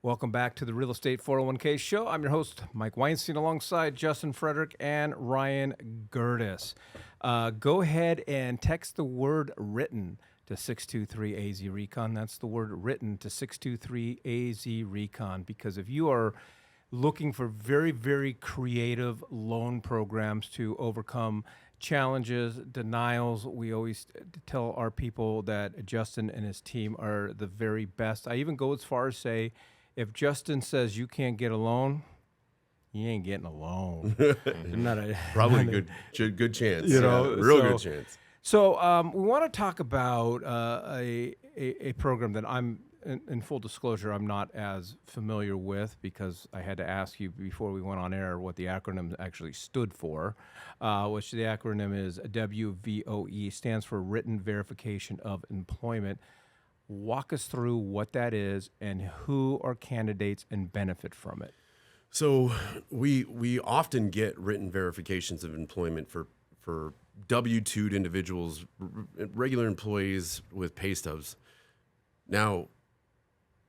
Welcome back to the Real Estate 401k Show. I'm your host, Mike Weinstein, alongside Justin Frederick and Ryan Gerdes. Go ahead and text the word written to 623-AZ-RECON. That's the word written to 623-AZ-RECON, because if you are looking for very, very creative loan programs to overcome challenges, denials, we always tell our people that Justin and his team are the very best. I even go as far as say, if Justin says you can't get a loan, you ain't getting a loan. Probably good chance. Good chance. So we want to talk about a program that I'm, in full disclosure, I'm not as familiar with, because I had to ask you before we went on air what the acronym actually stood for, which the acronym is WVOE, stands for Written Verification of Employment. Walk us through what that is and who are candidates and benefit from it. So we often get written verifications of employment for W-2'd individuals, regular employees with pay stubs. Now,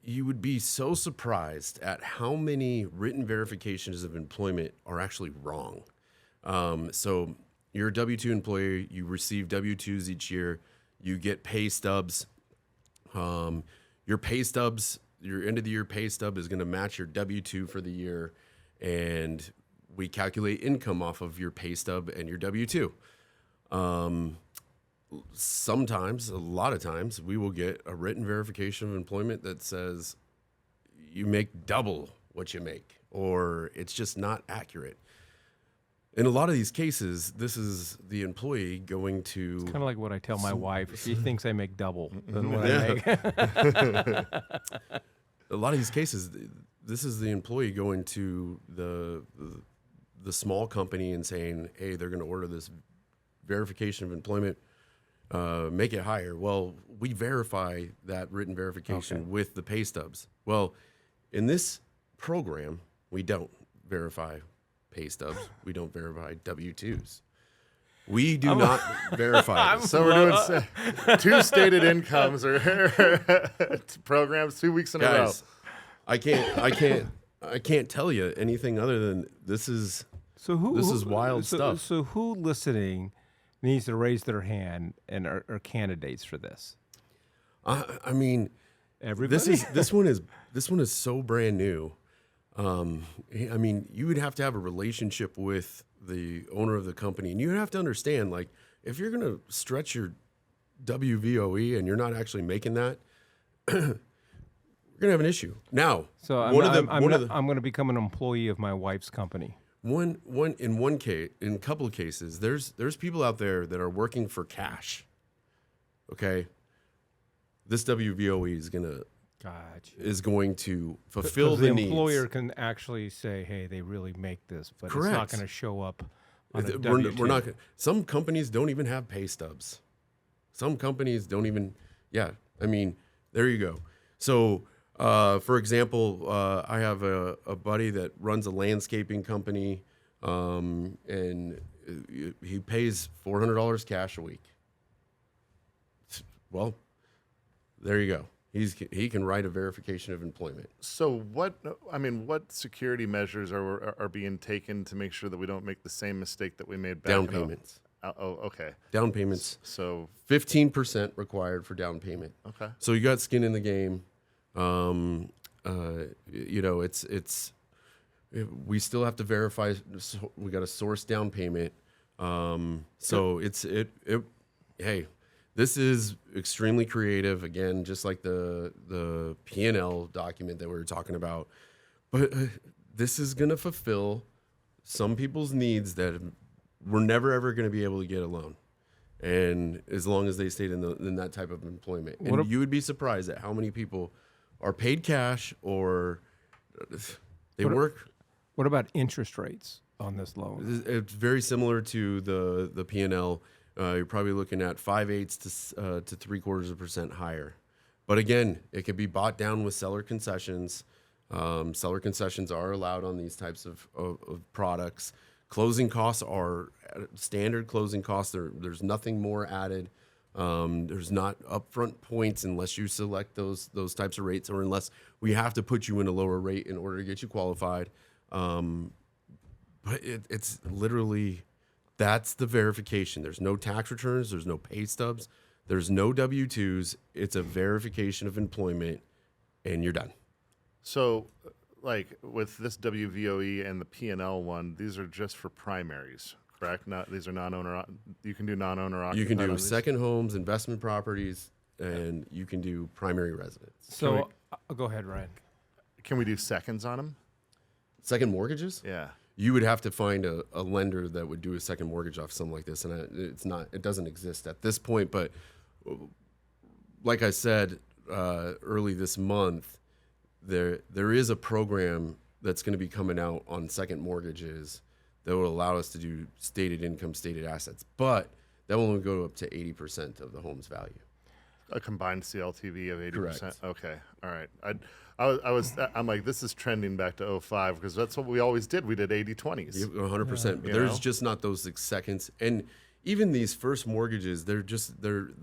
you would be so surprised at how many written verifications of employment are actually wrong. So you're a W-2 employee, you receive W-2s each year, you get pay stubs. Your pay stubs, your end of the year pay stub is going to match your W-2 for the year, and we calculate income off of your pay stub and your W-2. Sometimes, a lot of times, we will get a written verification of employment that says you make double what you make, or it's just not accurate. In a lot of these cases, this is the employee going to... It's kind of like what I tell my wife. She thinks I make double than what I make. A lot of these cases, this is the employee going to the small company and saying, hey, they're going to order this verification of employment, make it higher. Well, we verify that written verification with the pay stubs. Well, in this program, we don't verify pay stubs. We don't verify W-2s. We do not verify. So we're doing two stated incomes or programs 2 weeks in a row. I can't tell you anything other than this is wild stuff. So who listening needs to raise their hand and are candidates for this? I mean, everybody. This one is so brand new. I mean, you would have to have a relationship with the owner of the company, and you would have to understand, like, if you're going to stretch your WVOE and you're not actually making that, we're going to have an issue. Now, so I'm going to become an employee of my wife's company. In a couple of cases, there's people out there that are working for cash. Okay, this WVOE is going to fulfill the needs. The employer can actually say, "Hey, they really make this," but Correct. It's not going to show up on a W-2. We're not. Some companies don't even have pay stubs. Some companies don't even. Yeah, I mean, there you go. So, for example, I have a buddy that runs a landscaping company, and he pays $400 cash a week. Well, there you go. He can write a verification of employment. So what security measures are being taken to make sure that we don't make the same mistake that we made back? Down payments. Okay. Down payments. So 15% required for down payment. Okay. So you got skin in the game. We still have to verify. We got to source down payment. Hey, this is extremely creative. Again, just like the P&L document that we were talking about, but this is going to fulfill some people's needs that we're never ever going to be able to get a loan, and as long as they stayed in that type of employment, and you would be surprised at how many people are paid cash or they work. What about interest rates on this loan? It's very similar to the P&L. You're probably looking at 5/8 to 3/4% higher. But again, it can be bought down with seller concessions. Seller concessions are allowed on these types of products. Closing costs are standard closing costs. There's nothing more added. There's not upfront points unless you select those types of rates, or unless we have to put you in a lower rate in order to get you qualified. But it's literally, that's the verification. There's no tax returns. There's no pay stubs. There's no W-2s. It's a verification of employment, and you're done. So, like with this WVOE and the P&L one, these are just for primaries, correct? These are non-owner. You can do non-owner occupied. You can do on these? second homes, investment properties, and you can do primary residence. So go ahead, Ryan. Can we do seconds on them? Second mortgages? Yeah. You would have to find a lender that would do a second mortgage off something like this, and it doesn't exist at this point. But like I said early this month, there is a program that's going to be coming out on second mortgages that will allow us to do stated income, stated assets, but that will only go up to 80% of the home's value. A combined CLTV of 80%. Correct. Okay. All right. I'm like, this is trending back to 05 because that's what we always did. We did 80/20s. 100%. But there's just not those seconds. And even these first mortgages, they're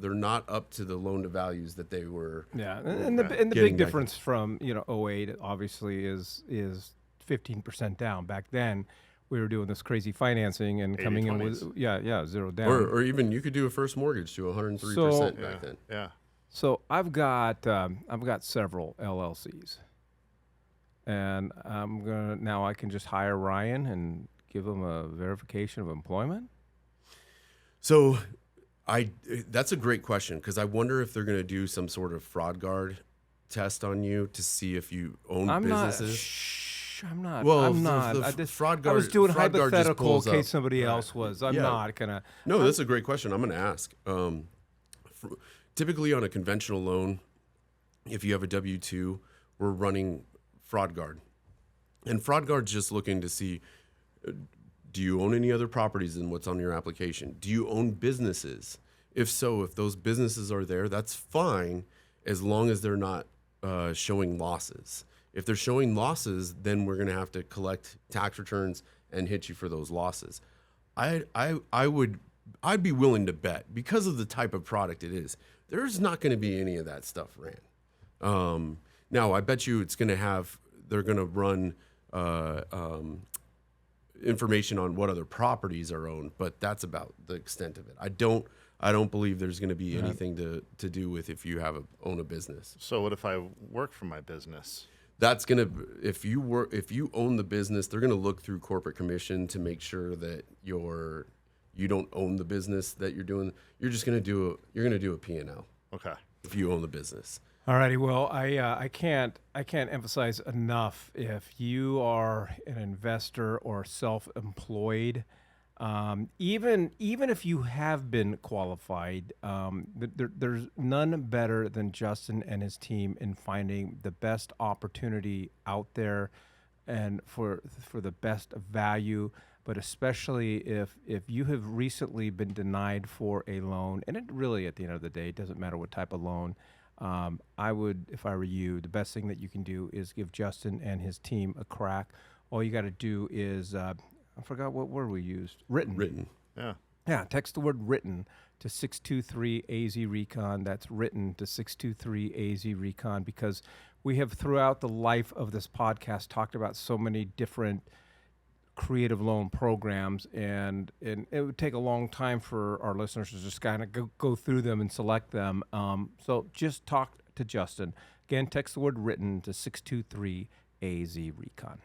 not up to the loan to values that they were. Yeah, and the big difference from '08 obviously is 15% down. Back then, we were doing this crazy financing and coming in with zero down. Or even you could do a first mortgage to 103% back then. Yeah. So I've got several LLCs, and now I can just hire Ryan and give him a verification of employment. So that's a great question, because I wonder if they're going to do some sort of fraud guard test on you to see if you own businesses. I'm not. Well, I'm not. fraud guard. I was doing fraud guard just hypothetical in pulls case up. somebody else was. I'm not gonna. No, that's a great question. I'm going to ask. Typically on a conventional loan, if you have a W-2, we're running fraud guard. And fraud guard's just looking to see, do you own any other properties than what's on your application? Do you own businesses? If so, if those businesses are there, that's fine, as long as they're not showing losses. If they're showing losses, then we're going to have to collect tax returns and hit you for those losses. I'd be willing to bet, because of the type of product it is, there's not going to be any of that stuff ran. Now, I bet you they're going to run information on what other properties are owned, but that's about the extent of it. I don't believe there's going to be anything to do with if you own a business. So what if I work for my business? That's going to, if you own the business, they're going to look through corporate commission to make sure that you don't own the business that you're doing. You're just going to do a P&L. Okay. If you own the business. All righty. Well, I can't emphasize enough, if you are an investor or self-employed, even if you have been qualified, there's none better than Justin and his team in finding the best opportunity out there, and for the best value. But especially if you have recently been denied for a loan, and it really, at the end of the day, it doesn't matter what type of loan. I would, if I were you, the best thing that you can do is give Justin and his team a crack. All you got to do is, I forgot what word we used. Written. Yeah. Yeah, text the word written to 623-AZ-RECON. That's written to 623-AZ-RECON, because we have, throughout the life of this podcast, talked about so many different creative loan programs, and it would take a long time for our listeners to just kind of go through them and select them. So just talk to Justin. Again, text the word written to 623-AZ-RECON.